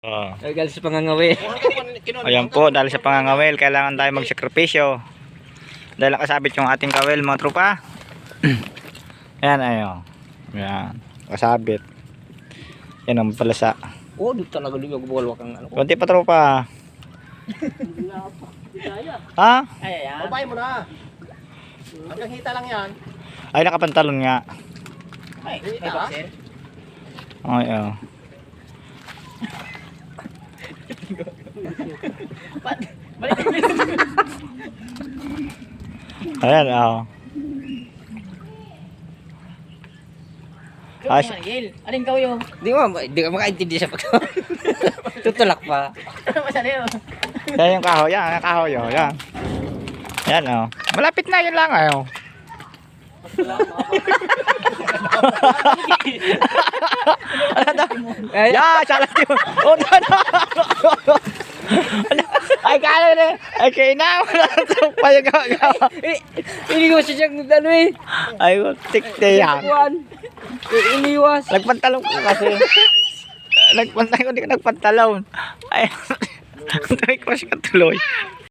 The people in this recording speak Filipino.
Oh. Ay, galing sa pangangawi. Ayan po, dahil sa pangangawil, kailangan tayo magsakripisyo. Dahil nakasabit yung ating kawil, mga tropa. Ayan, ayo. Ayan, kasabit. Yan ang palasa. Oh, dito talaga lumagbuwalwak ang ano ko. Kunti pa, tropa. Ha? Ay, ayan. Babay mo na. Hanggang hita lang yan. Ay, nakapantalon nga. Ay, may Hita? boxer. Ay, oh. Balik. Ayan, oh. Ay, Aling kau yun? Di ka makaintindi sa pag tutulak pa. Ano masali yun? yan yung kahoy, yan, yung kahoy, oh. Yan. Yan, oh. Malapit na, yun lang, oh. Ya, salah yun. Oh, no, no. Ay, kala na. Ay, kainaw. Pa yung gawa. Iniwas siya siyang ano eh. Ay, tikte yan. Iniwas. Nagpantalong ko kasi. Nagpantalong ko, hindi ko nagpantalong. Ay, nag-crush ka tuloy.